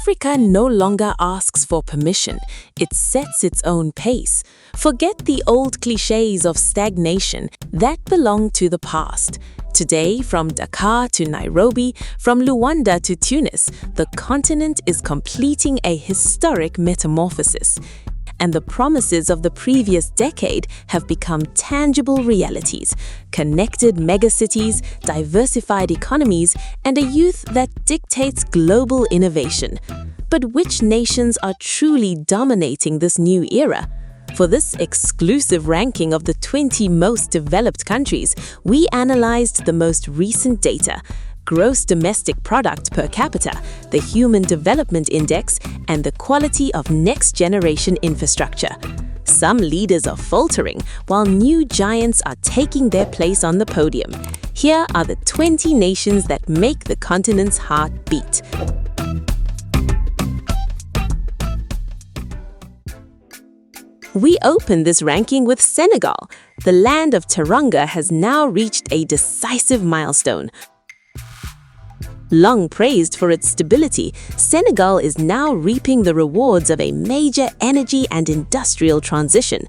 Africa no longer asks for permission, it sets its own pace. Forget the old clichés of stagnation that belong to the past. Today, from Dakar to Nairobi, from Rwanda to Tunis, the continent is completing a historic metamorphosis. And the promises of the previous decade have become tangible realities: connected megacities, diversified economies, and a youth that dictates global innovation. But which nations are truly dominating this new era? For this exclusive ranking of the 20 most developed countries, we analyzed the most recent data: gross domestic product per capita, the Human Development Index, and the quality of next-generation infrastructure. Some leaders are faltering, while new giants are taking their place on the podium. Here are the 20 nations that make the continent's heart beat. We open this ranking with Senegal. The land of Teranga has now reached a decisive milestone. Long praised for its stability, Senegal is now reaping the rewards of a major energy and industrial transition.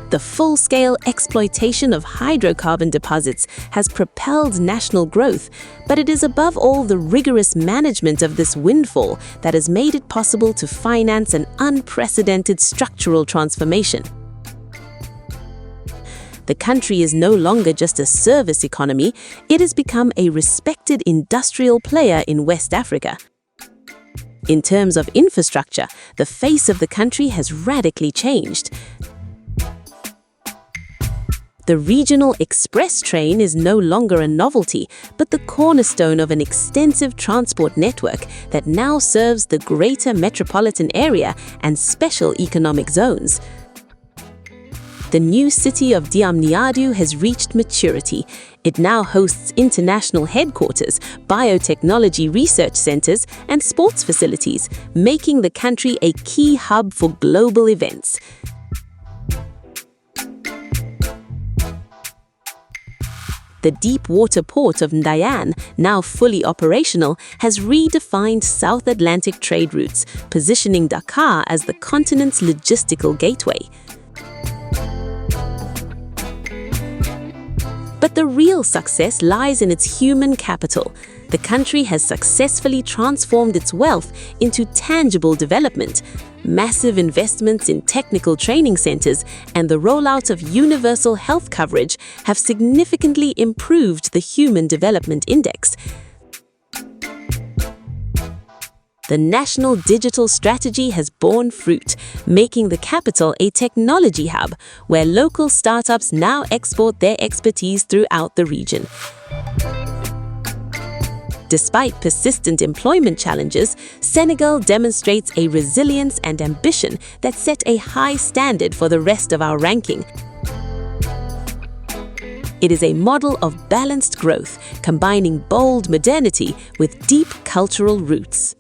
The full-scale exploitation of hydrocarbon deposits has propelled national growth, but it is above all the rigorous management of this windfall that has made it possible to finance an unprecedented structural transformation. The country is no longer just a service economy, it has become a respected industrial player in West Africa. In terms of infrastructure, the face of the country has radically changed. The regional express train is no longer a novelty, but the cornerstone of an extensive transport network that now serves the greater metropolitan area and special economic zones. The new city of Diamniadio has reached maturity. It now hosts international headquarters, biotechnology research centers, and sports facilities, making the country a key hub for global events. The deep water port of Ndayan, now fully operational, has redefined South Atlantic trade routes, positioning Dakar as the continent's logistical gateway. But the real success lies in its human capital. The country has successfully transformed its wealth into tangible development. Massive investments in technical training centers and the rollout of universal health coverage have significantly improved the Human Development Index. The national digital strategy has borne fruit, making the capital a technology hub, where local startups now export their expertise throughout the region. Despite persistent employment challenges, Senegal demonstrates a resilience and ambition that set a high standard for the rest of our ranking. It is a model of balanced growth, combining bold modernity with deep cultural roots.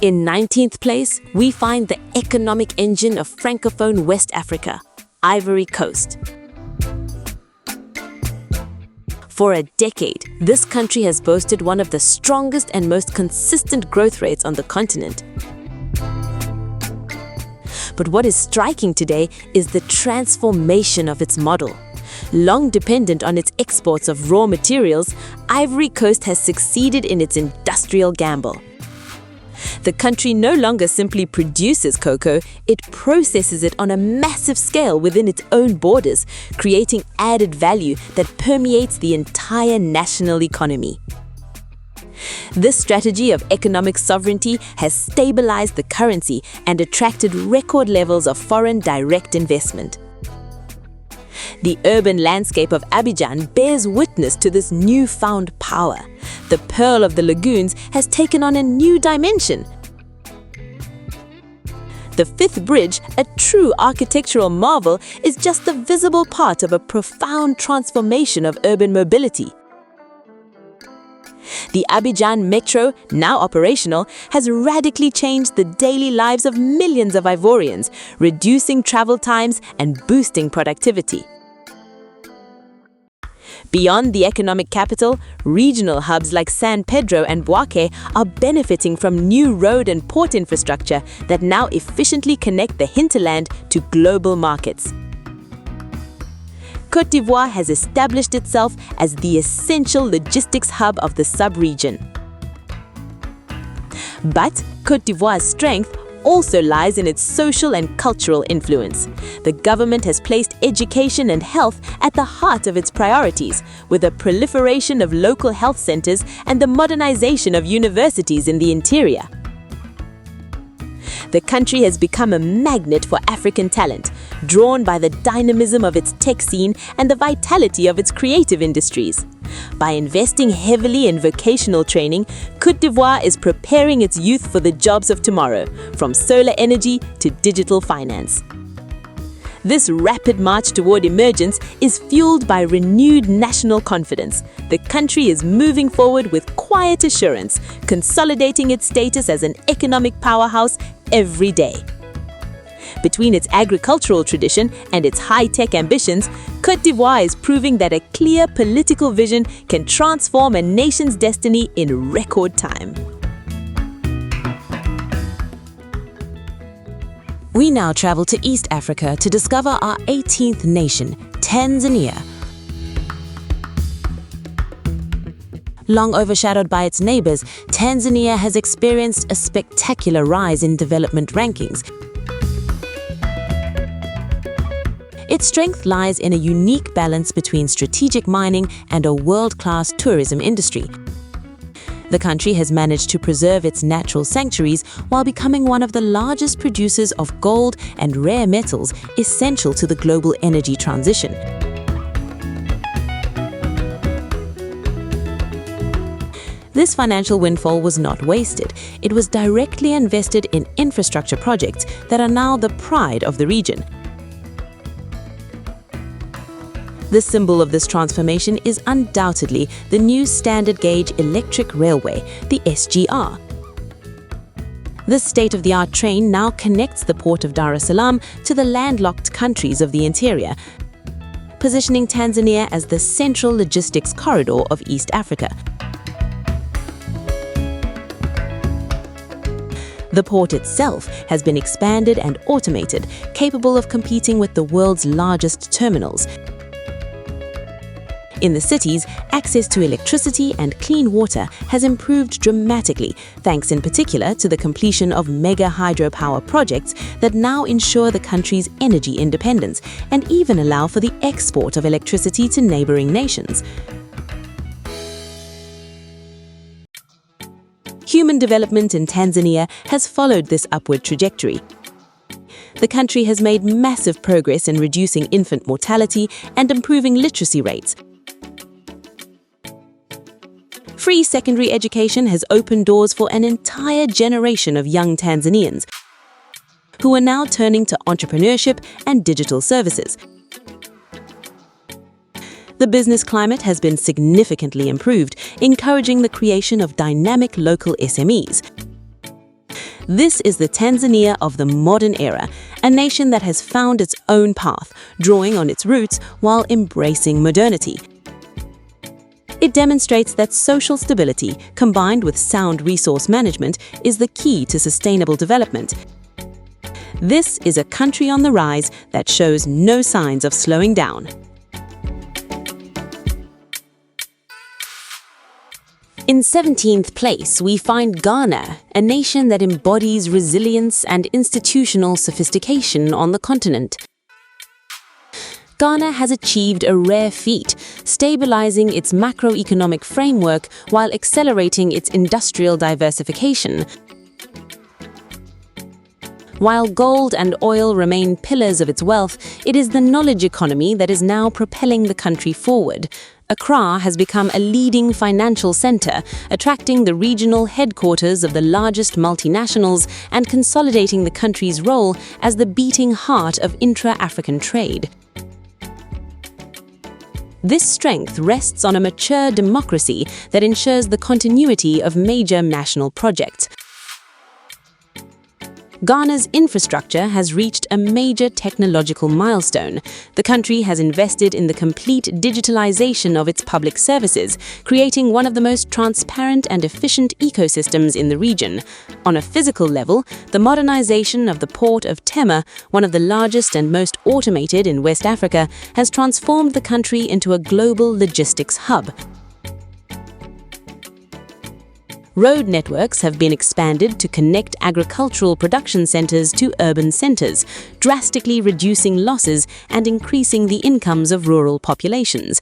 In 19th place, we find the economic engine of Francophone West Africa, Ivory Coast. For a decade, this country has boasted one of the strongest and most consistent growth rates on the continent. But what is striking today is the transformation of its model. Long dependent on its exports of raw materials, Ivory Coast has succeeded in its industrial gamble. The country no longer simply produces cocoa, it processes it on a massive scale within its own borders, creating added value that permeates the entire national economy. This strategy of economic sovereignty has stabilized the currency and attracted record levels of foreign direct investment. The urban landscape of Abidjan bears witness to this newfound power. The Pearl of the Lagoons has taken on a new dimension. The Fifth Bridge, a true architectural marvel, is just the visible part of a profound transformation of urban mobility. The Abidjan Metro, now operational, has radically changed the daily lives of millions of Ivorians, reducing travel times and boosting productivity. Beyond the economic capital, regional hubs like San Pedro and Bouaké are benefiting from new road and port infrastructure that now efficiently connect the hinterland to global markets. Côte d'Ivoire has established itself as the essential logistics hub of the sub-region. But Côte d'Ivoire's strength also lies in its social and cultural influence. The government has placed education and health at the heart of its priorities, with a proliferation of local health centers and the modernization of universities in the interior. The country has become a magnet for African talent, drawn by the dynamism of its tech scene and the vitality of its creative industries. By investing heavily in vocational training, Côte d'Ivoire is preparing its youth for the jobs of tomorrow, from solar energy to digital finance. This rapid march toward emergence is fueled by renewed national confidence. The country is moving forward with quiet assurance, consolidating its status as an economic powerhouse every day. Between its agricultural tradition and its high-tech ambitions, Côte d'Ivoire is proving that a clear political vision can transform a nation's destiny in record time. We now travel to East Africa to discover our 18th nation, Tanzania. Long overshadowed by its neighbors, Tanzania has experienced a spectacular rise in development rankings. Its strength lies in a unique balance between strategic mining and a world-class tourism industry. The country has managed to preserve its natural sanctuaries while becoming one of the largest producers of gold and rare metals essential to the global energy transition. This financial windfall was not wasted. It was directly invested in infrastructure projects that are now the pride of the region. The symbol of this transformation is undoubtedly the new standard gauge electric railway, the SGR. This state-of-the-art train now connects the port of Dar es Salaam to the landlocked countries of the interior, positioning Tanzania as the central logistics corridor of East Africa. The port itself has been expanded and automated, capable of competing with the world's largest terminals. In the cities, access to electricity and clean water has improved dramatically, thanks in particular to the completion of mega hydropower projects that now ensure the country's energy independence and even allow for the export of electricity to neighboring nations. Human development in Tanzania has followed this upward trajectory. The country has made massive progress in reducing infant mortality and improving literacy rates. Free secondary education has opened doors for an entire generation of young Tanzanians who are now turning to entrepreneurship and digital services. The business climate has been significantly improved, encouraging the creation of dynamic local SMEs. This is the Tanzania of the modern era, a nation that has found its own path, drawing on its roots while embracing modernity. It demonstrates that social stability, combined with sound resource management, is the key to sustainable development. This is a country on the rise that shows no signs of slowing down. In 17th place, we find Ghana, a nation that embodies resilience and institutional sophistication on the continent. Ghana has achieved a rare feat, stabilizing its macroeconomic framework while accelerating its industrial diversification. While gold and oil remain pillars of its wealth, it is the knowledge economy that is now propelling the country forward. Accra has become a leading financial center, attracting the regional headquarters of the largest multinationals and consolidating the country's role as the beating heart of intra-African trade. This strength rests on a mature democracy that ensures the continuity of major national projects. Ghana's infrastructure has reached a major technological milestone. The country has invested in the complete digitalization of its public services, creating one of the most transparent and efficient ecosystems in the region. On a physical level, the modernization of the port of Tema, one of the largest and most automated in West Africa, has transformed the country into a global logistics hub. Road networks have been expanded to connect agricultural production centers to urban centers, drastically reducing losses and increasing the incomes of rural populations.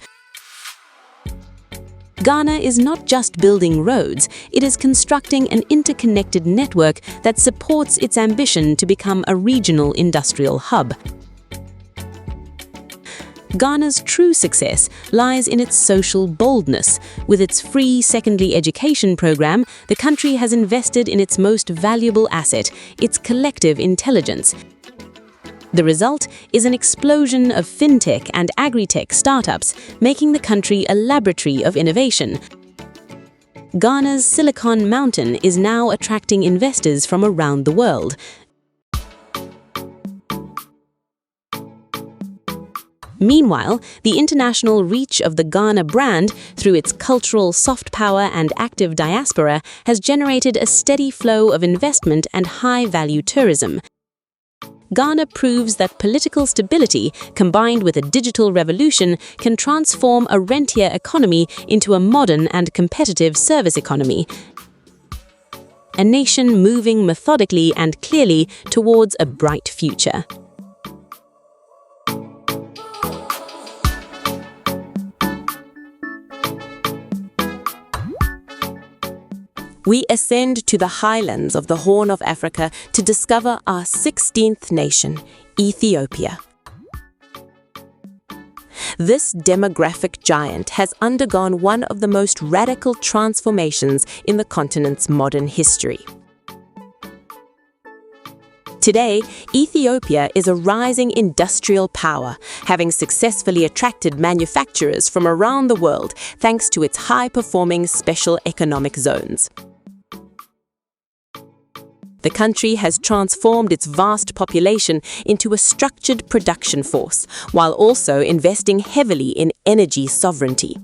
Ghana is not just building roads, it is constructing an interconnected network that supports its ambition to become a regional industrial hub. Ghana's true success lies in its social boldness. With its free secondary education program, the country has invested in its most valuable asset, its collective intelligence. The result is an explosion of fintech and agri-tech startups, making the country a laboratory of innovation. Ghana's Silicon Mountain is now attracting investors from around the world. Meanwhile, the international reach of the Ghana brand, through its cultural soft power and active diaspora, has generated a steady flow of investment and high-value tourism. Ghana proves that political stability, combined with a digital revolution, can transform a rentier economy into a modern and competitive service economy. A nation moving methodically and clearly towards a bright future. We ascend to the highlands of the Horn of Africa to discover our 16th nation, Ethiopia. This demographic giant has undergone one of the most radical transformations in the continent's modern history. Today, Ethiopia is a rising industrial power, having successfully attracted manufacturers from around the world thanks to its high-performing special economic zones. The country has transformed its vast population into a structured production force, while also investing heavily in energy sovereignty.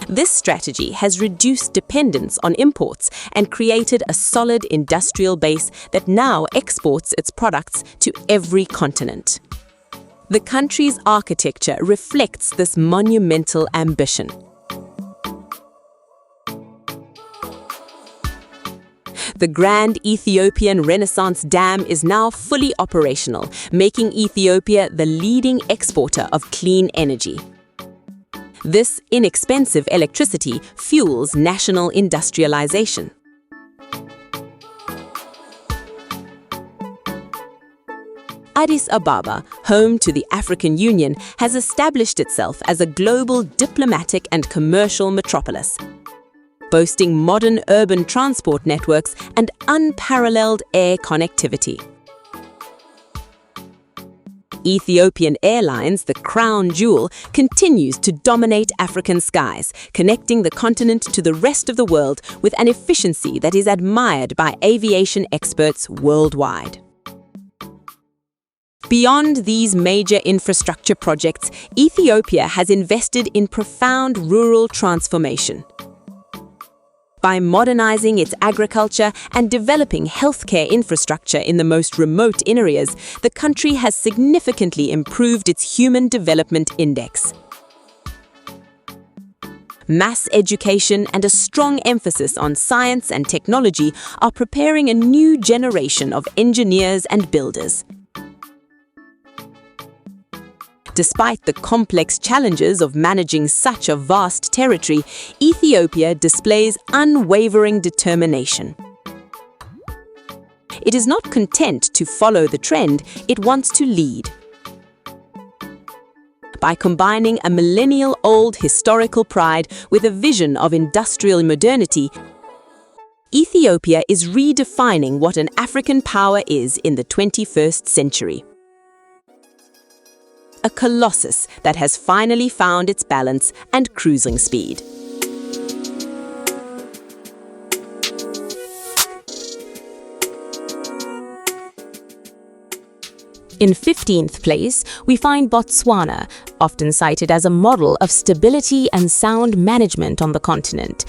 This strategy has reduced dependence on imports and created a solid industrial base that now exports its products to every continent. The country's architecture reflects this monumental ambition. The Grand Ethiopian Renaissance Dam is now fully operational, making Ethiopia the leading exporter of clean energy. This inexpensive electricity fuels national industrialization. Addis Ababa, home to the African Union, has established itself as a global diplomatic and commercial metropolis, boasting modern urban transport networks and unparalleled air connectivity. Ethiopian Airlines, the crown jewel, continues to dominate African skies, connecting the continent to the rest of the world with an efficiency that is admired by aviation experts worldwide. Beyond these major infrastructure projects, Ethiopia has invested in profound rural transformation. By modernizing its agriculture and developing healthcare infrastructure in the most remote areas, the country has significantly improved its Human Development Index. Mass education and a strong emphasis on science and technology are preparing a new generation of engineers and builders. Despite the complex challenges of managing such a vast territory, Ethiopia displays unwavering determination. It is not content to follow the trend, it wants to lead. By combining a millennial-old historical pride with a vision of industrial modernity, Ethiopia is redefining what an African power is in the 21st century. A colossus that has finally found its balance and cruising speed. In 15th place, we find Botswana, often cited as a model of stability and sound management on the continent.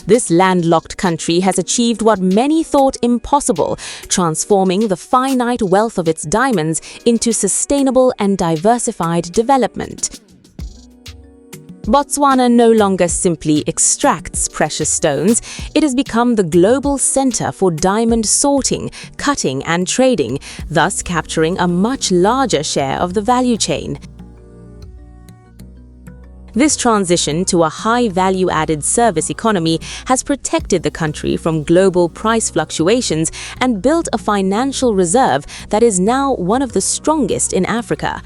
This landlocked country has achieved what many thought impossible, transforming the finite wealth of its diamonds into sustainable and diversified development. Botswana no longer simply extracts precious stones, it has become the global center for diamond sorting, cutting and trading, thus capturing a much larger share of the value chain. This transition to a high value-added service economy has protected the country from global price fluctuations and built a financial reserve that is now one of the strongest in Africa.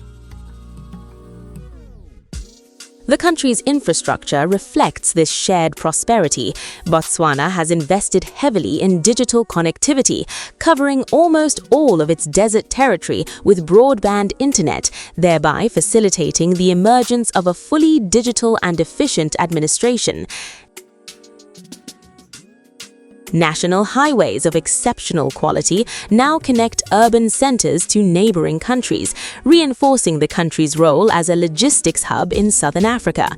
The country's infrastructure reflects this shared prosperity. Botswana has invested heavily in digital connectivity, covering almost all of its desert territory with broadband internet, thereby facilitating the emergence of a fully digital and efficient administration. National highways of exceptional quality now connect urban centers to neighboring countries, reinforcing the country's role as a logistics hub in southern Africa.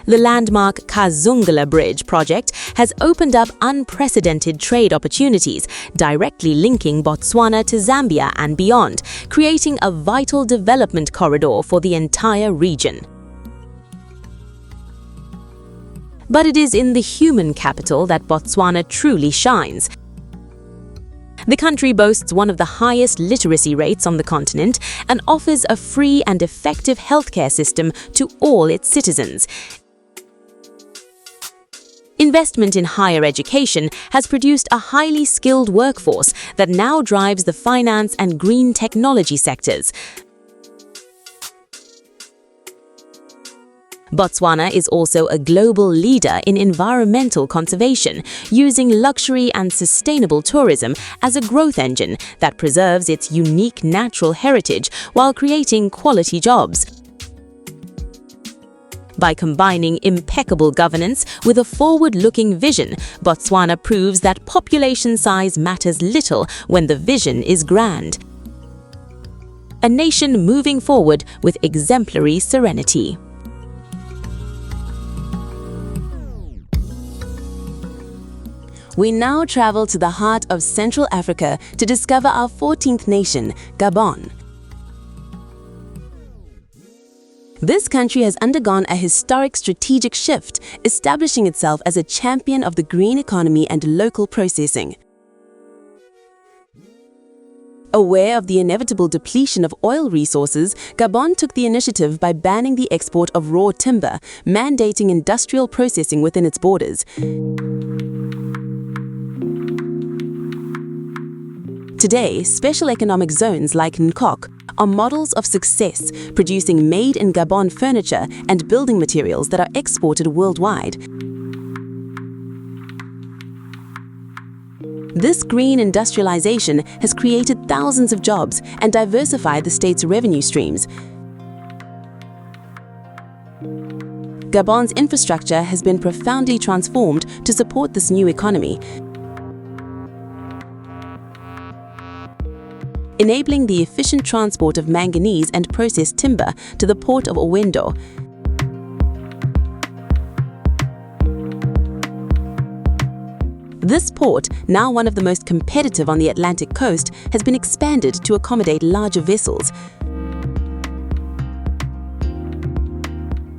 The landmark Kazungula Bridge project has opened up unprecedented trade opportunities, directly linking Botswana to Zambia and beyond, creating a vital development corridor for the entire region. But it is in the human capital that Botswana truly shines. The country boasts one of the highest literacy rates on the continent and offers a free and effective healthcare system to all its citizens. Investment in higher education has produced a highly skilled workforce that now drives the finance and green technology sectors. Botswana is also a global leader in environmental conservation, using luxury and sustainable tourism as a growth engine that preserves its unique natural heritage while creating quality jobs. By combining impeccable governance with a forward-looking vision, Botswana proves that population size matters little when the vision is grand. A nation moving forward with exemplary serenity. We now travel to the heart of Central Africa to discover our 14th nation, Gabon. This country has undergone a historic strategic shift, establishing itself as a champion of the green economy and local processing. Aware of the inevitable depletion of oil resources, Gabon took the initiative by banning the export of raw timber, mandating industrial processing within its borders. Today, special economic zones like Nkok are models of success, producing made-in-Gabon furniture and building materials that are exported worldwide. This green industrialization has created thousands of jobs and diversified the state's revenue streams. Gabon's infrastructure has been profoundly transformed to support this new economy, enabling the efficient transport of manganese and processed timber to the port of Owendo. This port, now one of the most competitive on the Atlantic coast, has been expanded to accommodate larger vessels.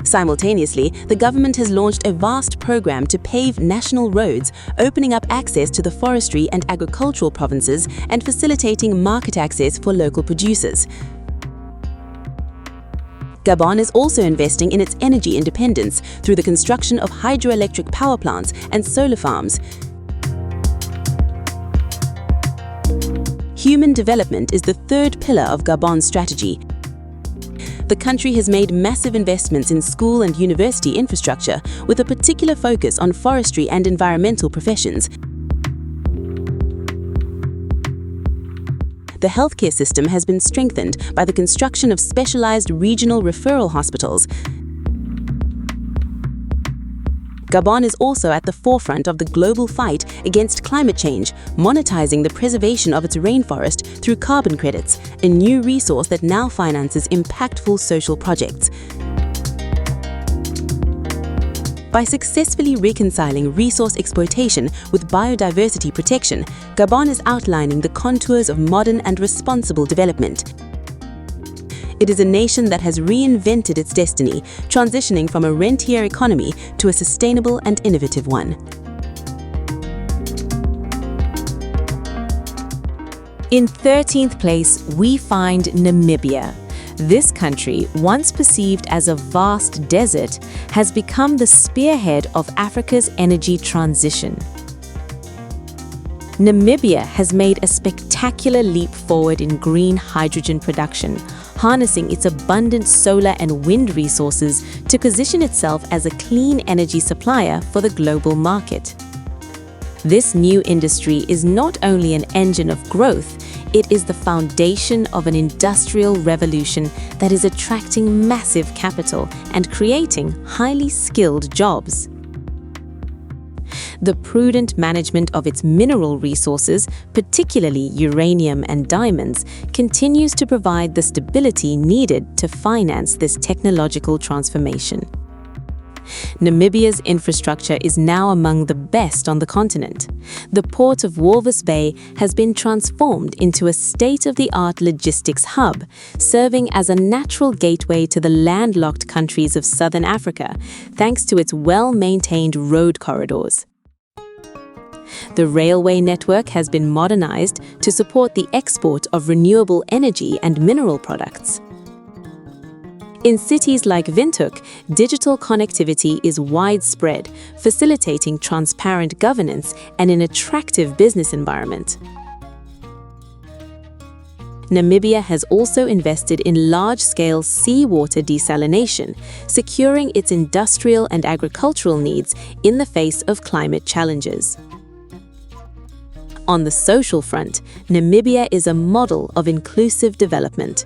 Simultaneously, the government has launched a vast program to pave national roads, opening up access to the forestry and agricultural provinces and facilitating market access for local producers. Gabon is also investing in its energy independence through the construction of hydroelectric power plants and solar farms. Human development is the third pillar of Gabon's strategy. The country has made massive investments in school and university infrastructure, with a particular focus on forestry and environmental professions. The healthcare system has been strengthened by the construction of specialized regional referral hospitals. Gabon is also at the forefront of the global fight against climate change, monetizing the preservation of its rainforest through carbon credits, a new resource that now finances impactful social projects. By successfully reconciling resource exploitation with biodiversity protection, Gabon is outlining the contours of modern and responsible development. It is a nation that has reinvented its destiny, transitioning from a rentier economy to a sustainable and innovative one. In 13th place, we find Namibia. This country, once perceived as a vast desert, has become the spearhead of Africa's energy transition. Namibia has made a spectacular leap forward in green hydrogen production, harnessing its abundant solar and wind resources to position itself as a clean energy supplier for the global market. This new industry is not only an engine of growth, it is the foundation of an industrial revolution that is attracting massive capital and creating highly skilled jobs. The prudent management of its mineral resources, particularly uranium and diamonds, continues to provide the stability needed to finance this technological transformation. Namibia's infrastructure is now among the best on the continent. The port of Walvis Bay has been transformed into a state-of-the-art logistics hub, serving as a natural gateway to the landlocked countries of southern Africa, thanks to its well-maintained road corridors. The railway network has been modernized to support the export of renewable energy and mineral products. In cities like Windhoek, digital connectivity is widespread, facilitating transparent governance and an attractive business environment. Namibia has also invested in large-scale seawater desalination, securing its industrial and agricultural needs in the face of climate challenges. On the social front, Namibia is a model of inclusive development.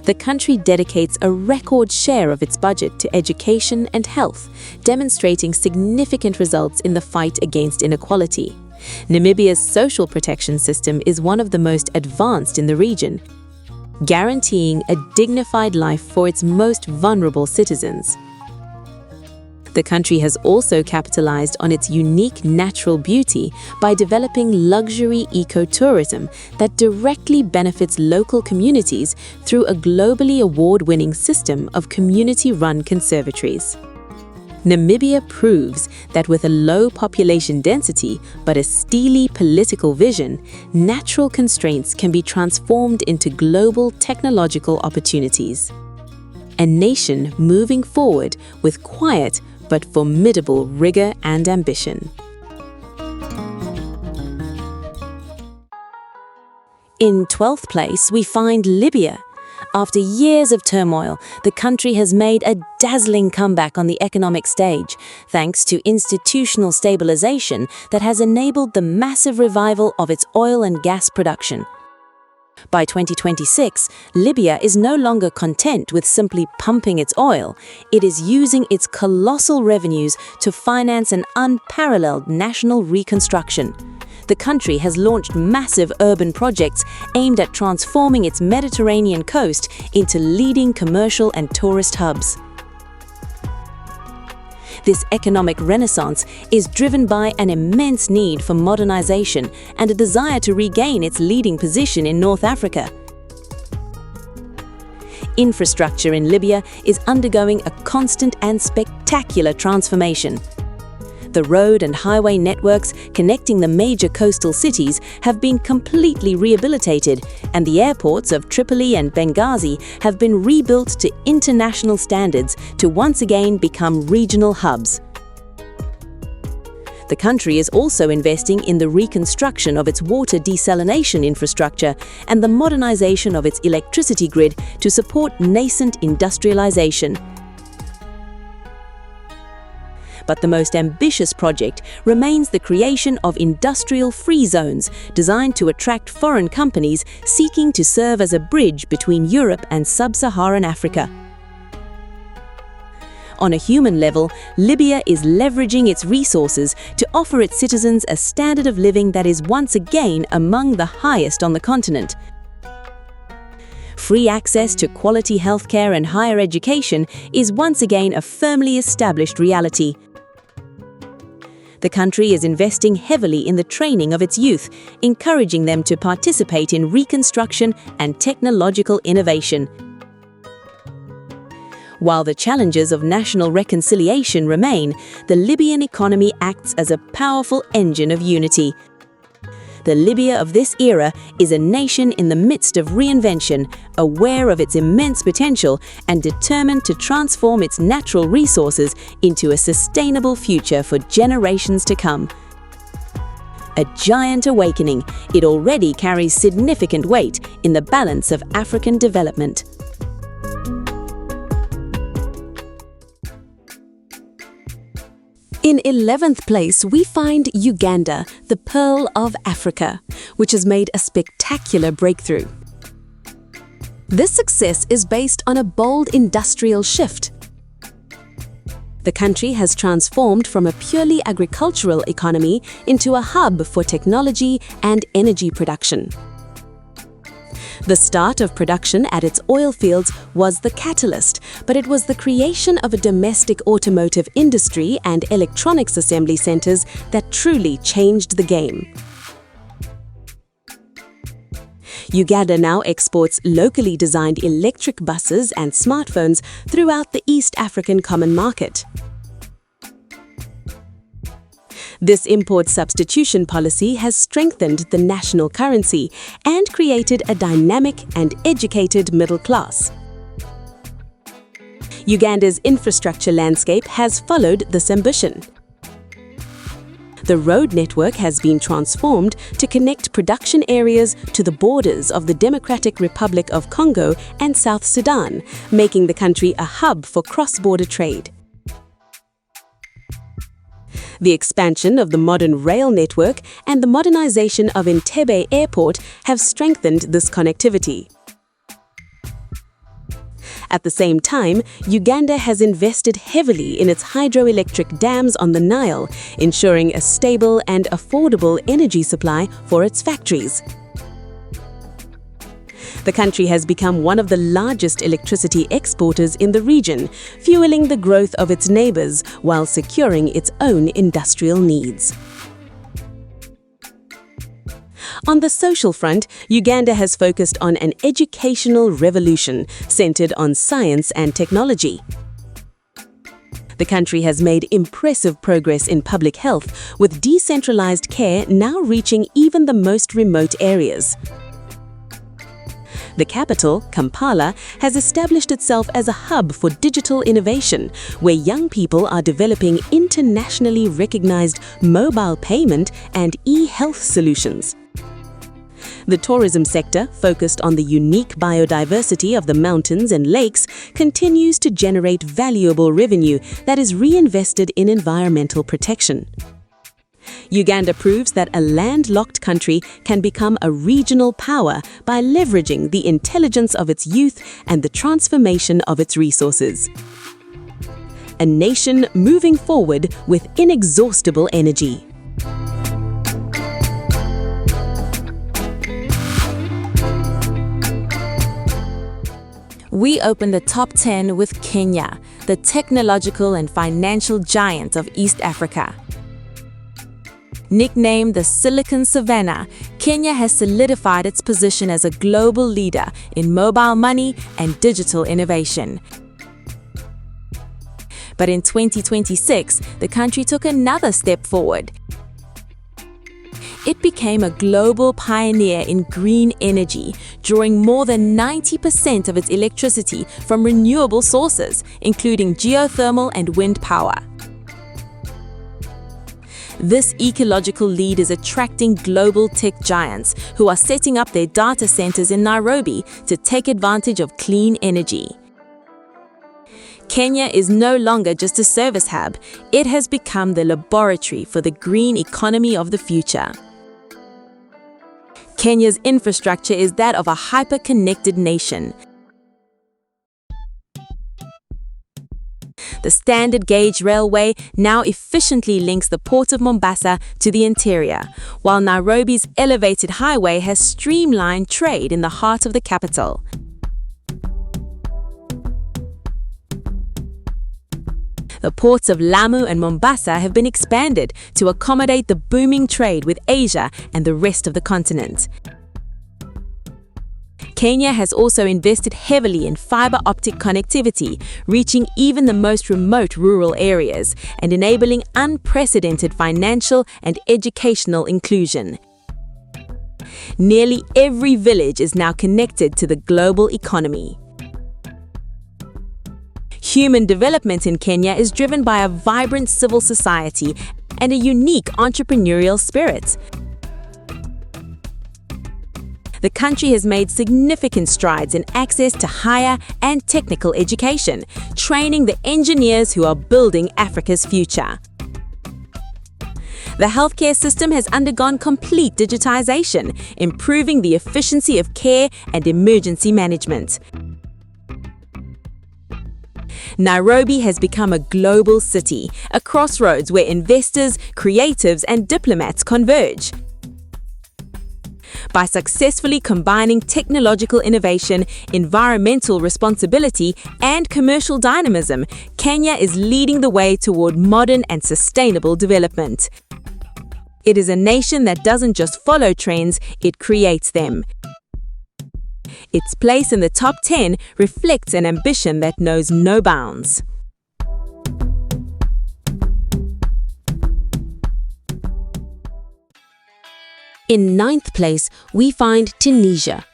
The country dedicates a record share of its budget to education and health, demonstrating significant results in the fight against inequality. Namibia's social protection system is one of the most advanced in the region, guaranteeing a dignified life for its most vulnerable citizens. The country has also capitalized on its unique natural beauty by developing luxury ecotourism that directly benefits local communities through a globally award-winning system of community-run conservatories. Namibia proves that with a low population density but a steely political vision, natural constraints can be transformed into global technological opportunities. A nation moving forward with quiet but formidable rigor and ambition. In 12th place, we find Libya. After years of turmoil, the country has made a dazzling comeback on the economic stage, thanks to institutional stabilization that has enabled the massive revival of its oil and gas production. By 2026, Libya is no longer content with simply pumping its oil. It is using its colossal revenues to finance an unparalleled national reconstruction. The country has launched massive urban projects aimed at transforming its Mediterranean coast into leading commercial and tourist hubs. This economic renaissance is driven by an immense need for modernization and a desire to regain its leading position in North Africa. Infrastructure in Libya is undergoing a constant and spectacular transformation. The road and highway networks connecting the major coastal cities have been completely rehabilitated, and the airports of Tripoli and Benghazi have been rebuilt to international standards to once again become regional hubs. The country is also investing in the reconstruction of its water desalination infrastructure and the modernization of its electricity grid to support nascent industrialization. But the most ambitious project remains the creation of industrial free zones designed to attract foreign companies seeking to serve as a bridge between Europe and sub-Saharan Africa. On a human level, Libya is leveraging its resources to offer its citizens a standard of living that is once again among the highest on the continent. Free access to quality healthcare and higher education is once again a firmly established reality. The country is investing heavily in the training of its youth, encouraging them to participate in reconstruction and technological innovation. While the challenges of national reconciliation remain, the Libyan economy acts as a powerful engine of unity. The Libya of this era is a nation in the midst of reinvention, aware of its immense potential and determined to transform its natural resources into a sustainable future for generations to come. A giant awakening, it already carries significant weight in the balance of African development. In 11th place, we find Uganda, the Pearl of Africa, which has made a spectacular breakthrough. This success is based on a bold industrial shift. The country has transformed from a purely agricultural economy into a hub for technology and energy production. The start of production at its oil fields was the catalyst, but it was the creation of a domestic automotive industry and electronics assembly centers that truly changed the game. Uganda now exports locally designed electric buses and smartphones throughout the East African Common Market. This import substitution policy has strengthened the national currency and created a dynamic and educated middle class. Uganda's infrastructure landscape has followed this ambition. The road network has been transformed to connect production areas to the borders of the Democratic Republic of Congo and South Sudan, making the country a hub for cross-border trade. The expansion of the modern rail network and the modernization of Entebbe Airport have strengthened this connectivity. At the same time, Uganda has invested heavily in its hydroelectric dams on the Nile, ensuring a stable and affordable energy supply for its factories. The country has become one of the largest electricity exporters in the region, fueling the growth of its neighbors while securing its own industrial needs. On the social front, Uganda has focused on an educational revolution centered on science and technology. The country has made impressive progress in public health, with decentralized care now reaching even the most remote areas. The capital, Kampala, has established itself as a hub for digital innovation, where young people are developing internationally recognized mobile payment and e-health solutions. The tourism sector, focused on the unique biodiversity of the mountains and lakes, continues to generate valuable revenue that is reinvested in environmental protection. Uganda proves that a landlocked country can become a regional power by leveraging the intelligence of its youth and the transformation of its resources. A nation moving forward with inexhaustible energy. We open the top 10 with Kenya, the technological and financial giant of East Africa. Nicknamed the Silicon Savannah, Kenya has solidified its position as a global leader in mobile money and digital innovation. But in 2026, the country took another step forward. It became a global pioneer in green energy, drawing more than 90% of its electricity from renewable sources, including geothermal and wind power. This ecological lead is attracting global tech giants who are setting up their data centers in Nairobi to take advantage of clean energy. Kenya is no longer just a service hub, it has become the laboratory for the green economy of the future. Kenya's infrastructure is that of a hyper-connected nation. The standard gauge railway now efficiently links the port of Mombasa to the interior, while Nairobi's elevated highway has streamlined trade in the heart of the capital. The ports of Lamu and Mombasa have been expanded to accommodate the booming trade with Asia and the rest of the continent. Kenya has also invested heavily in fiber optic connectivity, reaching even the most remote rural areas and enabling unprecedented financial and educational inclusion. Nearly every village is now connected to the global economy. Human development in Kenya is driven by a vibrant civil society and a unique entrepreneurial spirit. The country has made significant strides in access to higher and technical education, training the engineers who are building Africa's future. The healthcare system has undergone complete digitization, improving the efficiency of care and emergency management. Nairobi has become a global city, a crossroads where investors, creatives, and diplomats converge. By successfully combining technological innovation, environmental responsibility, and commercial dynamism, Kenya is leading the way toward modern and sustainable development. It is a nation that doesn't just follow trends, it creates them. Its place in the top 10 reflects an ambition that knows no bounds. In ninth place, we find Tunisia.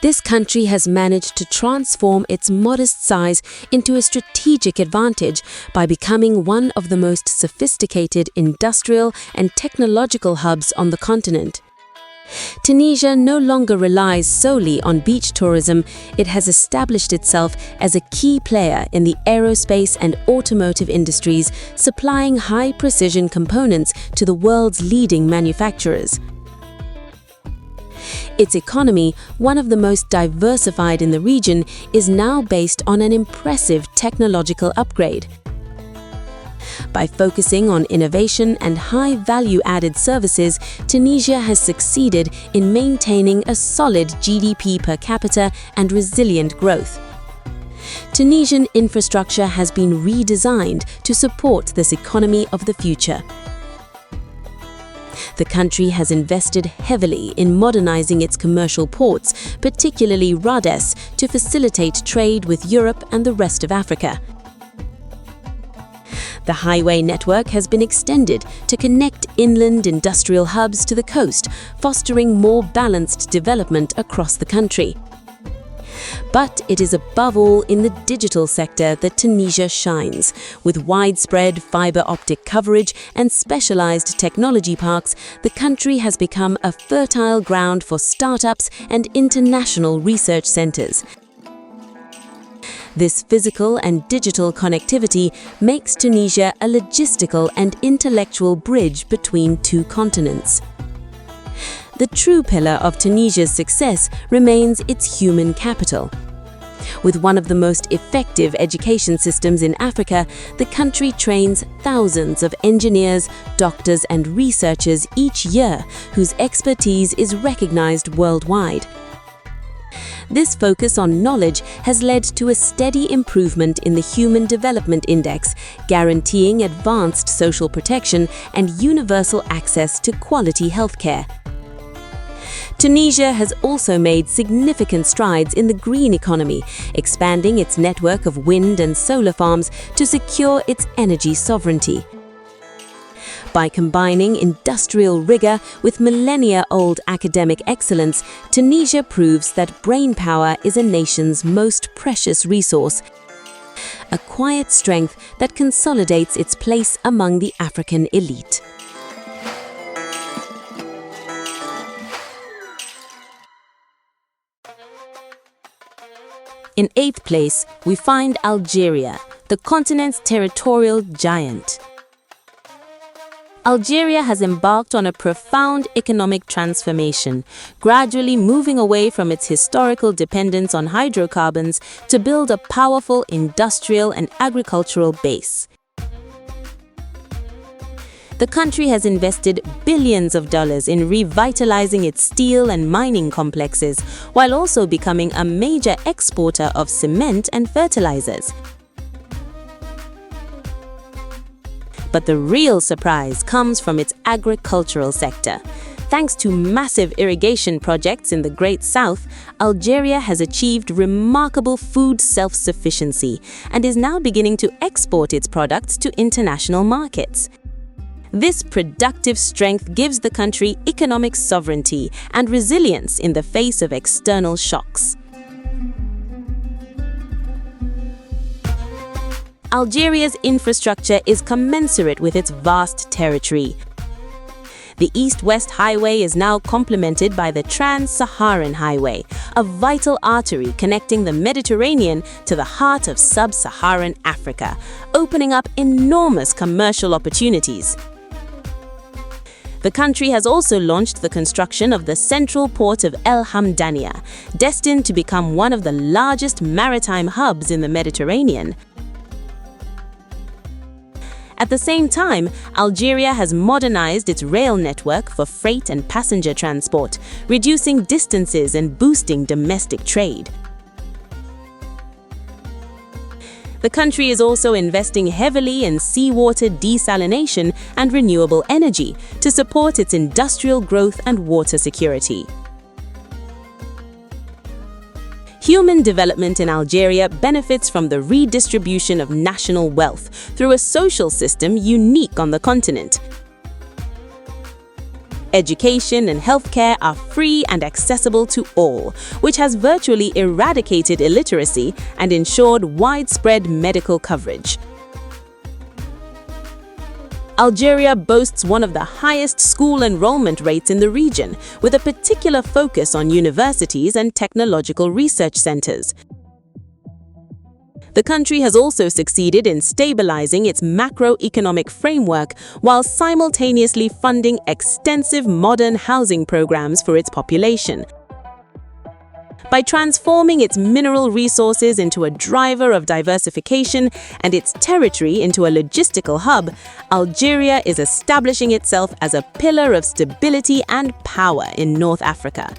This country has managed to transform its modest size into a strategic advantage by becoming one of the most sophisticated industrial and technological hubs on the continent. Tunisia no longer relies solely on beach tourism. It has established itself as a key player in the aerospace and automotive industries, supplying high-precision components to the world's leading manufacturers. Its economy, one of the most diversified in the region, is now based on an impressive technological upgrade. By focusing on innovation and high-value-added services, Tunisia has succeeded in maintaining a solid GDP per capita and resilient growth. Tunisian infrastructure has been redesigned to support this economy of the future. The country has invested heavily in modernizing its commercial ports, particularly Rhodes, to facilitate trade with Europe and the rest of Africa. The highway network has been extended to connect inland industrial hubs to the coast, fostering more balanced development across the country. But it is above all in the digital sector that Tunisia shines. With widespread fiber optic coverage and specialized technology parks, the country has become a fertile ground for startups and international research centers. This physical and digital connectivity makes Tunisia a logistical and intellectual bridge between two continents. The true pillar of Tunisia's success remains its human capital. With one of the most effective education systems in Africa, the country trains thousands of engineers, doctors, and researchers each year, whose expertise is recognized worldwide. This focus on knowledge has led to a steady improvement in the Human Development Index, guaranteeing advanced social protection and universal access to quality healthcare. Tunisia has also made significant strides in the green economy, expanding its network of wind and solar farms to secure its energy sovereignty. By combining industrial rigor with millennia-old academic excellence, Tunisia proves that brainpower is a nation's most precious resource, a quiet strength that consolidates its place among the African elite. In eighth place, we find Algeria, the continent's territorial giant. Algeria has embarked on a profound economic transformation, gradually moving away from its historical dependence on hydrocarbons to build a powerful industrial and agricultural base. The country has invested billions of dollars in revitalizing its steel and mining complexes, while also becoming a major exporter of cement and fertilizers. But the real surprise comes from its agricultural sector. Thanks to massive irrigation projects in the Great South, Algeria has achieved remarkable food self-sufficiency and is now beginning to export its products to international markets. This productive strength gives the country economic sovereignty and resilience in the face of external shocks. Algeria's infrastructure is commensurate with its vast territory. The East-West Highway is now complemented by the Trans-Saharan Highway, a vital artery connecting the Mediterranean to the heart of sub-Saharan Africa, opening up enormous commercial opportunities. The country has also launched the construction of the central port of El Hamdania, destined to become one of the largest maritime hubs in the Mediterranean. At the same time, Algeria has modernized its rail network for freight and passenger transport, reducing distances and boosting domestic trade. The country is also investing heavily in seawater desalination and renewable energy to support its industrial growth and water security. Human development in Algeria benefits from the redistribution of national wealth through a social system unique on the continent. Education and healthcare are free and accessible to all, which has virtually eradicated illiteracy and ensured widespread medical coverage. Algeria boasts one of the highest school enrollment rates in the region, with a particular focus on universities and technological research centers. The country has also succeeded in stabilizing its macroeconomic framework while simultaneously funding extensive modern housing programs for its population. By transforming its mineral resources into a driver of diversification and its territory into a logistical hub, Algeria is establishing itself as a pillar of stability and power in North Africa.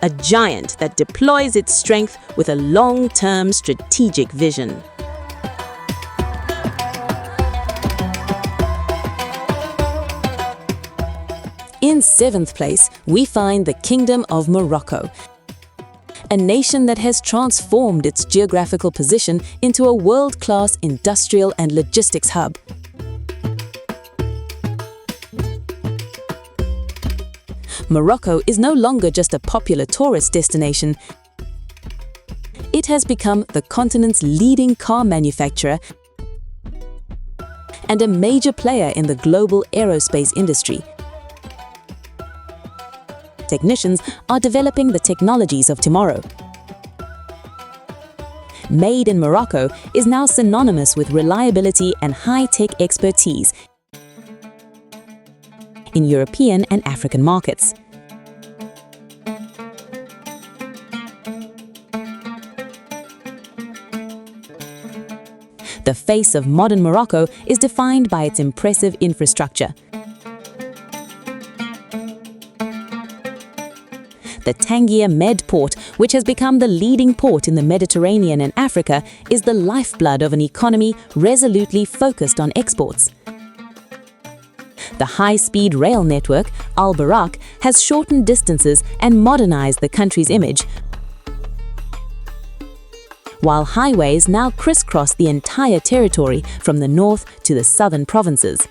A giant that deploys its strength with a long-term strategic vision. In 7th place, we find the Kingdom of Morocco, a nation that has transformed its geographical position into a world-class industrial and logistics hub. Morocco is no longer just a popular tourist destination. It has become the continent's leading car manufacturer and a major player in the global aerospace industry. Technicians are developing the technologies of tomorrow. Made in Morocco is now synonymous with reliability and high-tech expertise in European and African markets. The face of modern Morocco is defined by its impressive infrastructure. The Tangier Med port, which has become the leading port in the Mediterranean and Africa, is the lifeblood of an economy resolutely focused on exports. The high-speed rail network, Al Barak, has shortened distances and modernized the country's image, while highways now crisscross the entire territory from the north to the southern provinces.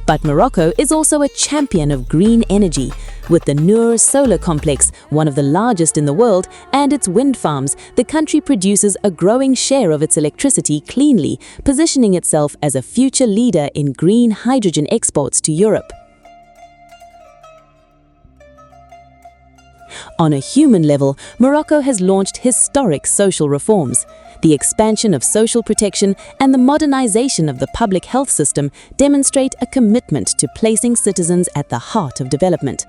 But Morocco is also a champion of green energy. With the Noor solar complex, one of the largest in the world, and its wind farms, the country produces a growing share of its electricity cleanly, positioning itself as a future leader in green hydrogen exports to Europe. On a human level, Morocco has launched historic social reforms. The expansion of social protection and the modernization of the public health system demonstrate a commitment to placing citizens at the heart of development.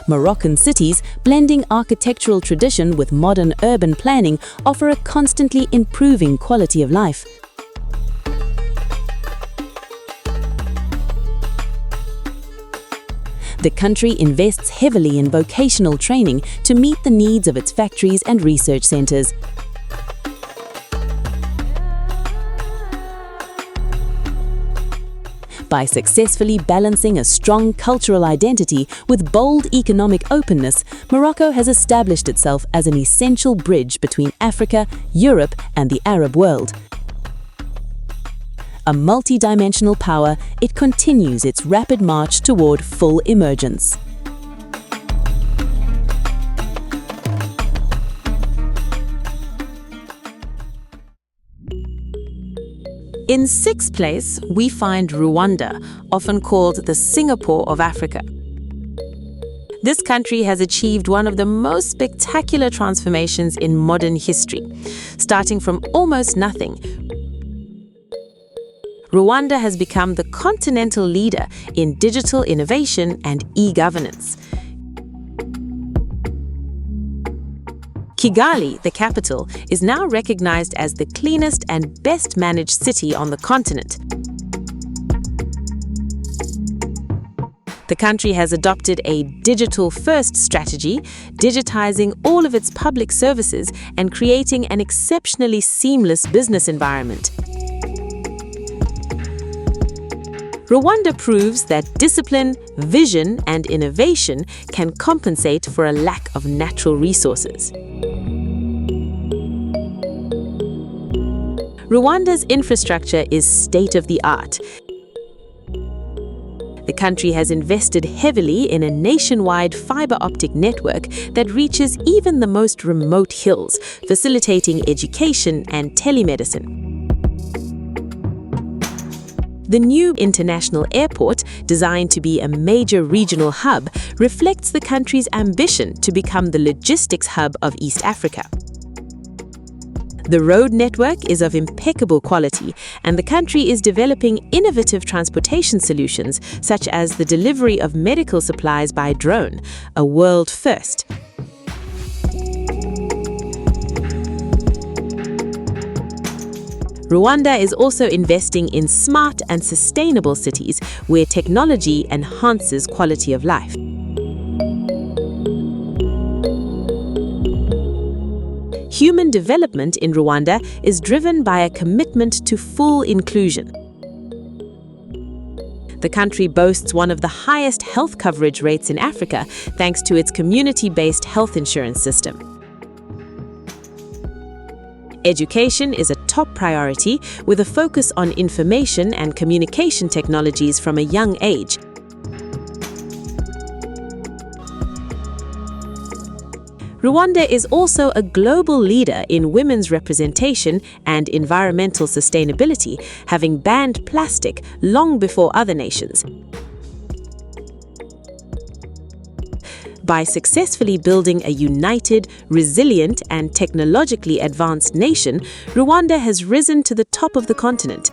Moroccan cities, blending architectural tradition with modern urban planning, offer a constantly improving quality of life. The country invests heavily in vocational training to meet the needs of its factories and research centers. By successfully balancing a strong cultural identity with bold economic openness, Morocco has established itself as an essential bridge between Africa, Europe, and the Arab world. A multi-dimensional power, it continues its rapid march toward full emergence. In sixth place, we find Rwanda, often called the Singapore of Africa. This country has achieved one of the most spectacular transformations in modern history. Starting from almost nothing, Rwanda has become the continental leader in digital innovation and e-governance. Kigali, the capital, is now recognized as the cleanest and best managed city on the continent. The country has adopted a digital-first strategy, digitizing all of its public services and creating an exceptionally seamless business environment. Rwanda proves that discipline, vision, and innovation can compensate for a lack of natural resources. Rwanda's infrastructure is state-of-the-art. The country has invested heavily in a nationwide fiber optic network that reaches even the most remote hills, facilitating education and telemedicine. The new international airport, designed to be a major regional hub, reflects the country's ambition to become the logistics hub of East Africa. The road network is of impeccable quality, and the country is developing innovative transportation solutions, such as the delivery of medical supplies by drone, a world first. Rwanda is also investing in smart and sustainable cities where technology enhances quality of life. Human development in Rwanda is driven by a commitment to full inclusion. The country boasts one of the highest health coverage rates in Africa thanks to its community-based health insurance system. Education is a top priority, with a focus on information and communication technologies from a young age. Rwanda is also a global leader in women's representation and environmental sustainability, having banned plastic long before other nations. By successfully building a united, resilient, and technologically advanced nation, Rwanda has risen to the top of the continent.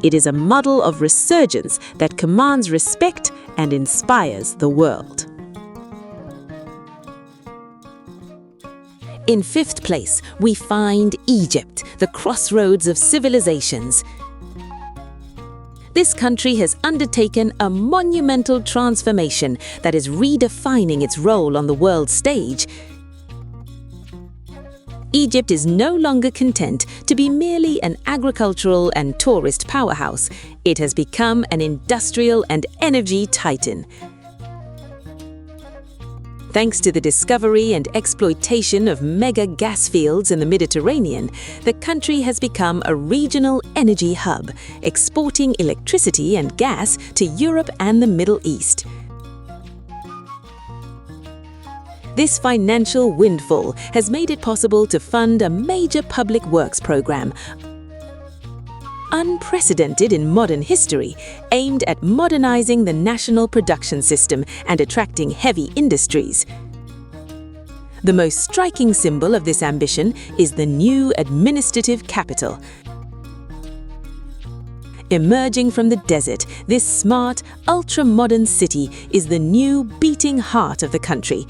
It is a model of resurgence that commands respect and inspires the world. In fifth place, we find Egypt, the crossroads of civilizations. This country has undertaken a monumental transformation that is redefining its role on the world stage. Egypt is no longer content to be merely an agricultural and tourist powerhouse. It has become an industrial and energy titan. Thanks to the discovery and exploitation of mega gas fields in the Mediterranean, the country has become a regional energy hub, exporting electricity and gas to Europe and the Middle East. This financial windfall has made it possible to fund a major public works program, unprecedented in modern history, aimed at modernizing the national production system and attracting heavy industries. The most striking symbol of this ambition is the new administrative capital. Emerging from the desert, this smart, ultra-modern city is the new beating heart of the country,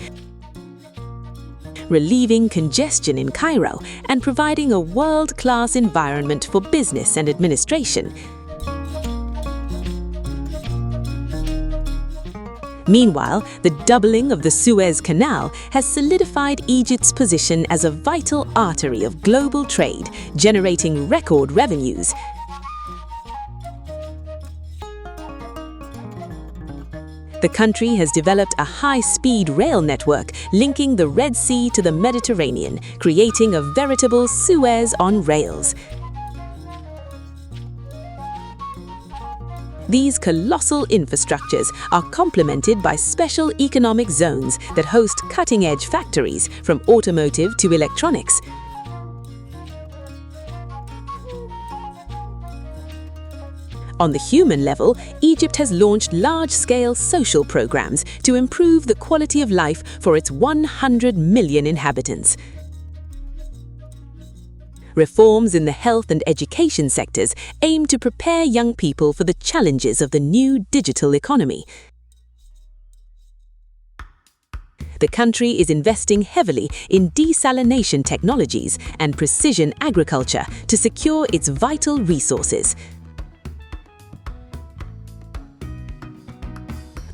relieving congestion in Cairo and providing a world-class environment for business and administration. Meanwhile, the doubling of the Suez Canal has solidified Egypt's position as a vital artery of global trade, generating record revenues. The country has developed a high-speed rail network linking the Red Sea to the Mediterranean, creating a veritable Suez on rails. These colossal infrastructures are complemented by special economic zones that host cutting-edge factories from automotive to electronics. On the human level, Egypt has launched large-scale social programs to improve the quality of life for its 100 million inhabitants. Reforms in the health and education sectors aim to prepare young people for the challenges of the new digital economy. The country is investing heavily in desalination technologies and precision agriculture to secure its vital resources.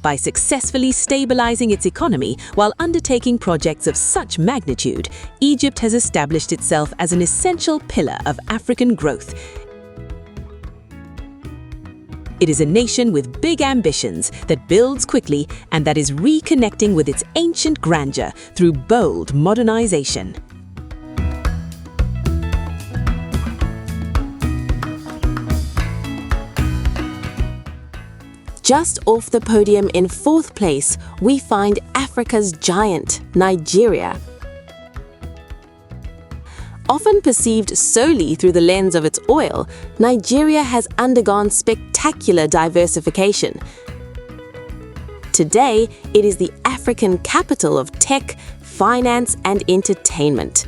By successfully stabilizing its economy while undertaking projects of such magnitude, Egypt has established itself as an essential pillar of African growth. It is a nation with big ambitions that builds quickly and that is reconnecting with its ancient grandeur through bold modernization. Just off the podium in fourth place, we find Africa's giant, Nigeria. Often perceived solely through the lens of its oil, Nigeria has undergone spectacular diversification. Today, it is the African capital of tech, finance, and entertainment.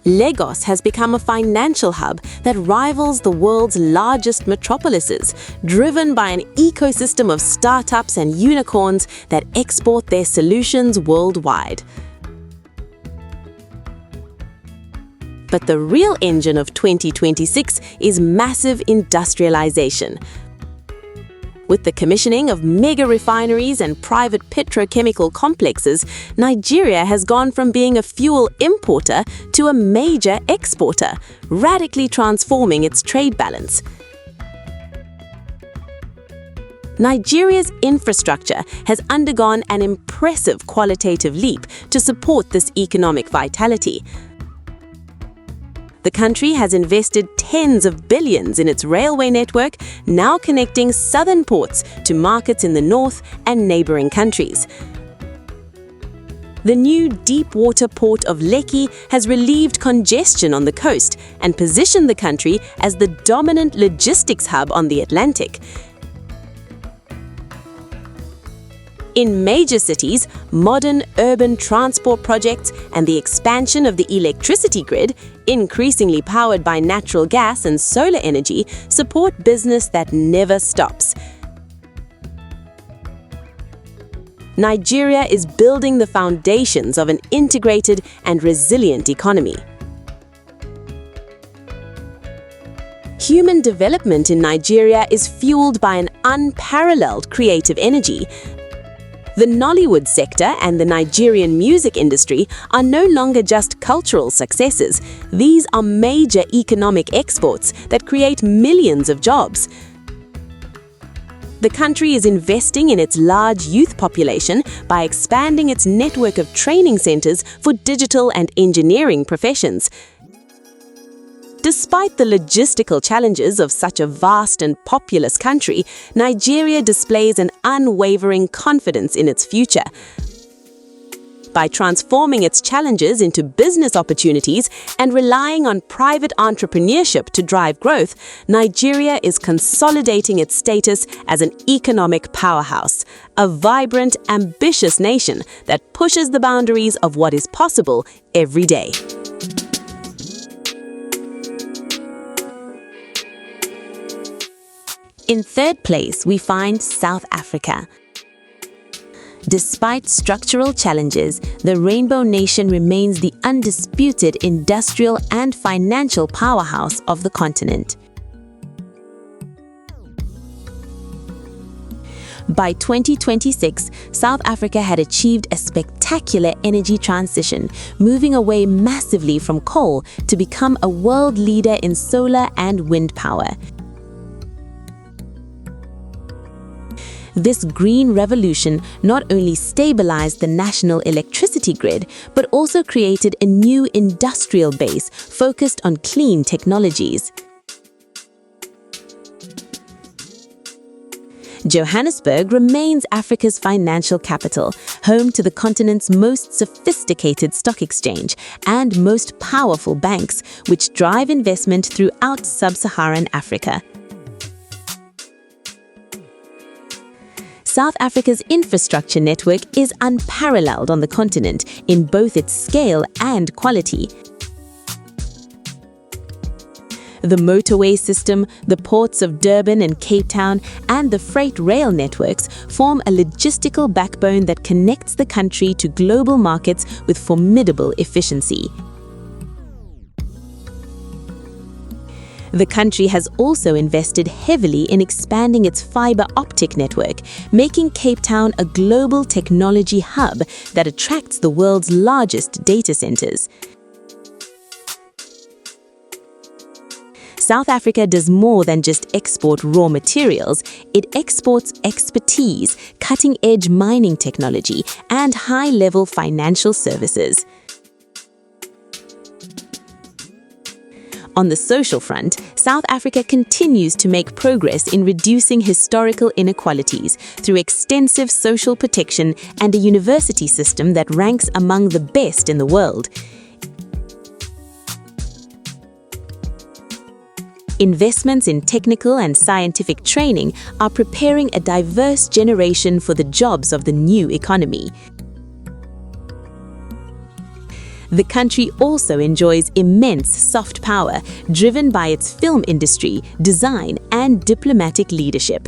Lagos has become a financial hub that rivals the world's largest metropolises, driven by an ecosystem of startups and unicorns that export their solutions worldwide. But the real engine of 2026 is massive industrialization. With the commissioning of mega refineries and private petrochemical complexes, Nigeria has gone from being a fuel importer to a major exporter, radically transforming its trade balance. Nigeria's infrastructure has undergone an impressive qualitative leap to support this economic vitality. The country has invested tens of billions in its railway network, now connecting southern ports to markets in the north and neighboring countries. The new deep-water port of Lekki has relieved congestion on the coast and positioned the country as the dominant logistics hub on the Atlantic. In major cities, modern urban transport projects and the expansion of the electricity grid, increasingly powered by natural gas and solar energy, support business that never stops. Nigeria is building the foundations of an integrated and resilient economy. Human development in Nigeria is fueled by an unparalleled creative energy. The Nollywood sector and the Nigerian music industry are no longer just cultural successes. These are major economic exports that create millions of jobs. The country is investing in its large youth population by expanding its network of training centers for digital and engineering professions. Despite the logistical challenges of such a vast and populous country, Nigeria displays an unwavering confidence in its future. By transforming its challenges into business opportunities and relying on private entrepreneurship to drive growth, Nigeria is consolidating its status as an economic powerhouse, a vibrant, ambitious nation that pushes the boundaries of what is possible every day. In third place, we find South Africa. Despite structural challenges, the Rainbow Nation remains the undisputed industrial and financial powerhouse of the continent. By 2026, South Africa had achieved a spectacular energy transition, moving away massively from coal to become a world leader in solar and wind power. This green revolution not only stabilized the national electricity grid, but also created a new industrial base focused on clean technologies. Johannesburg remains Africa's financial capital, home to the continent's most sophisticated stock exchange and most powerful banks, which drive investment throughout sub-Saharan Africa. South Africa's infrastructure network is unparalleled on the continent in both its scale and quality. The motorway system, the ports of Durban and Cape Town, and the freight rail networks form a logistical backbone that connects the country to global markets with formidable efficiency. The country has also invested heavily in expanding its fiber optic network, making Cape Town a global technology hub that attracts the world's largest data centers. South Africa does more than just export raw materials. It exports expertise, cutting-edge mining technology, and high-level financial services. On the social front, South Africa continues to make progress in reducing historical inequalities through extensive social protection and a university system that ranks among the best in the world. Investments in technical and scientific training are preparing a diverse generation for the jobs of the new economy. The country also enjoys immense soft power, driven by its film industry, design, and diplomatic leadership.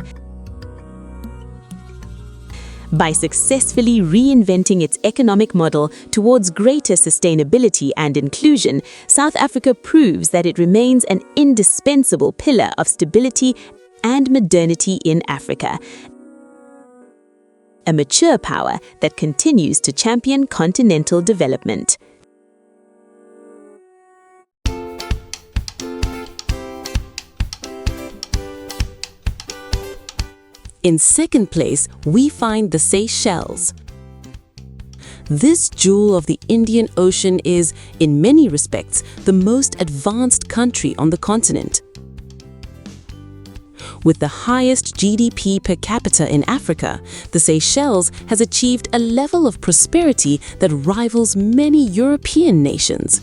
By successfully reinventing its economic model towards greater sustainability and inclusion, South Africa proves that it remains an indispensable pillar of stability and modernity in Africa. A mature power that continues to champion continental development. In second place, we find the Seychelles. This jewel of the Indian Ocean is, in many respects, the most advanced country on the continent. With the highest GDP per capita in Africa, the Seychelles has achieved a level of prosperity that rivals many European nations.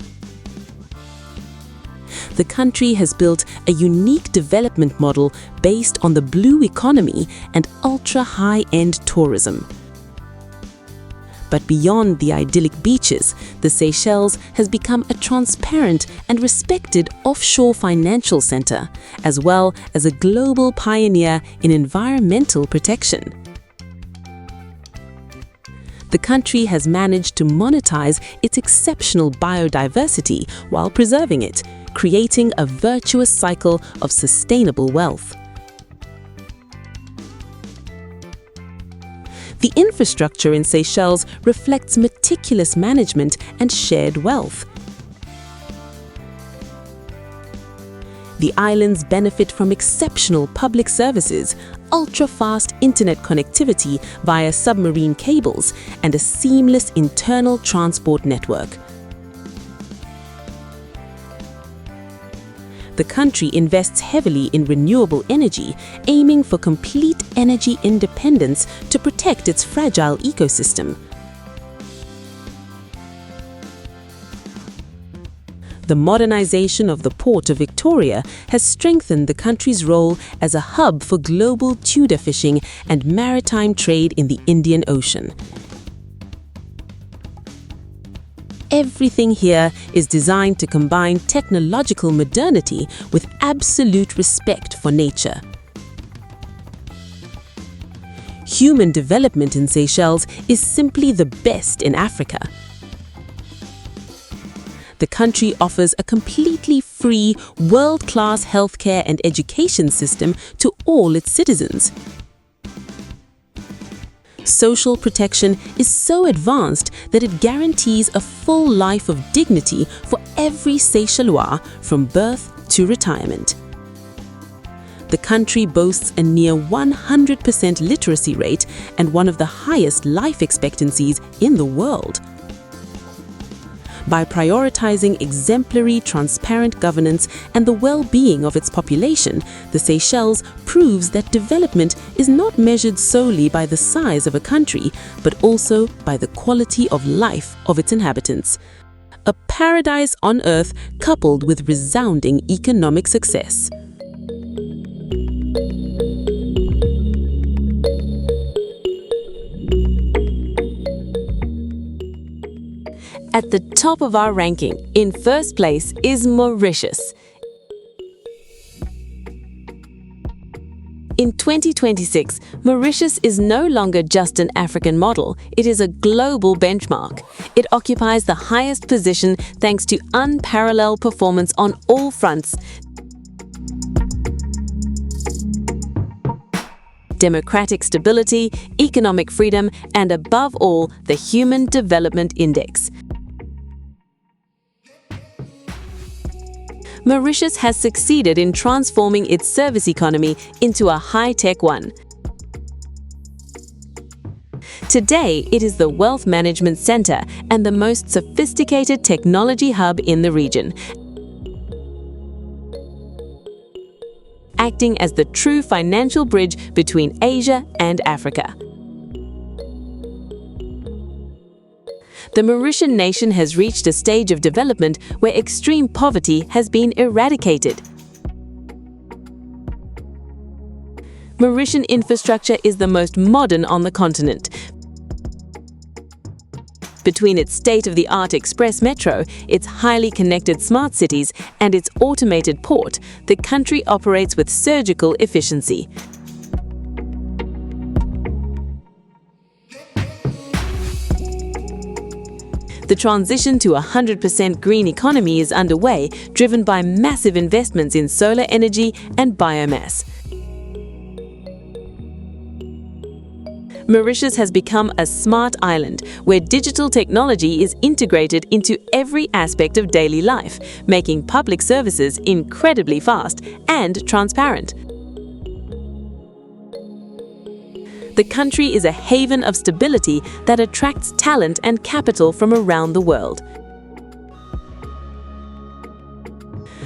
The country has built a unique development model based on the blue economy and ultra-high-end tourism. But beyond the idyllic beaches, the Seychelles has become a transparent and respected offshore financial center, as well as a global pioneer in environmental protection. The country has managed to monetize its exceptional biodiversity while preserving it, creating a virtuous cycle of sustainable wealth. The infrastructure in Seychelles reflects meticulous management and shared wealth. The islands benefit from exceptional public services, ultra-fast internet connectivity via submarine cables, and a seamless internal transport network. The country invests heavily in renewable energy, aiming for complete energy independence to protect its fragile ecosystem. The modernization of the port of Victoria has strengthened the country's role as a hub for global tuna fishing and maritime trade in the Indian Ocean. Everything here is designed to combine technological modernity with absolute respect for nature. Human development in Seychelles is simply the best in Africa. The country offers a completely free, world-class healthcare and education system to all its citizens. Social protection is so advanced that it guarantees a full life of dignity for every Seychellois from birth to retirement. The country boasts a near 100% literacy rate and one of the highest life expectancies in the world. By prioritizing exemplary, transparent governance and the well-being of its population, the Seychelles proves that development is not measured solely by the size of a country, but also by the quality of life of its inhabitants. A paradise on earth coupled with resounding economic success. At the top of our ranking, in first place, is Mauritius. In 2026, Mauritius is no longer just an African model, it is a global benchmark. It occupies the highest position thanks to unparalleled performance on all fronts. Democratic stability, economic freedom, and above all, the Human Development Index. Mauritius has succeeded in transforming its service economy into a high-tech one. Today, it is the wealth management center and the most sophisticated technology hub in the region, acting as the true financial bridge between Asia and Africa. The Mauritian nation has reached a stage of development where extreme poverty has been eradicated. Mauritian infrastructure is the most modern on the continent. Between its state-of-the-art express metro, its highly connected smart cities, and its automated port, the country operates with surgical efficiency. The transition to a 100% green economy is underway, driven by massive investments in solar energy and biomass. Mauritius has become a smart island where digital technology is integrated into every aspect of daily life, making public services incredibly fast and transparent. The country is a haven of stability that attracts talent and capital from around the world.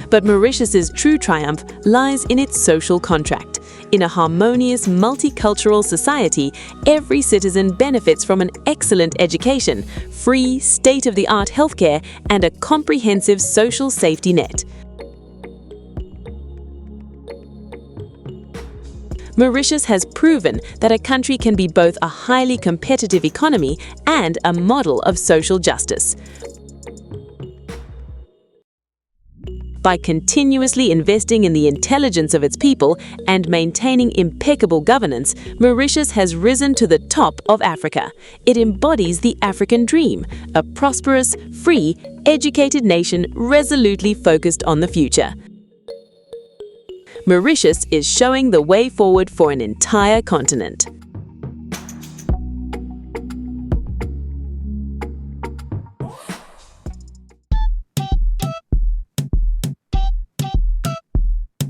But Mauritius's true triumph lies in its social contract. In a harmonious, multicultural society, every citizen benefits from an excellent education, free, state-of-the-art healthcare, and a comprehensive social safety net. Mauritius has proven that a country can be both a highly competitive economy and a model of social justice. By continuously investing in the intelligence of its people and maintaining impeccable governance, Mauritius has risen to the top of Africa. It embodies the African dream, a prosperous, free, educated nation resolutely focused on the future. Mauritius is showing the way forward for an entire continent.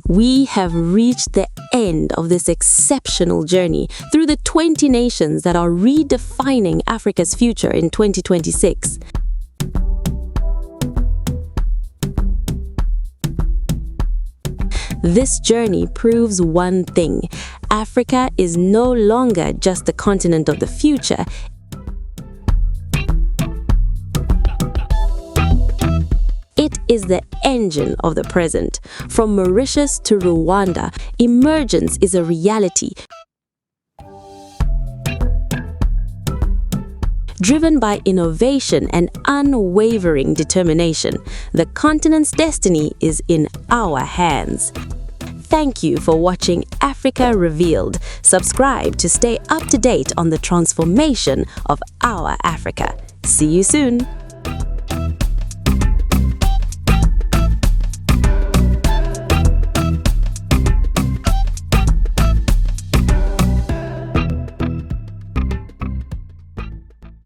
We have reached the end of this exceptional journey through the 20 nations that are redefining Africa's future in 2026. This journey proves one thing: Africa is no longer just the continent of the future. It is the engine of the present. From Mauritius to Rwanda, emergence is a reality. Driven by innovation and unwavering determination, the continent's destiny is in our hands. Thank you for watching Africa Revealed. Subscribe to stay up to date on the transformation of our Africa. See you soon.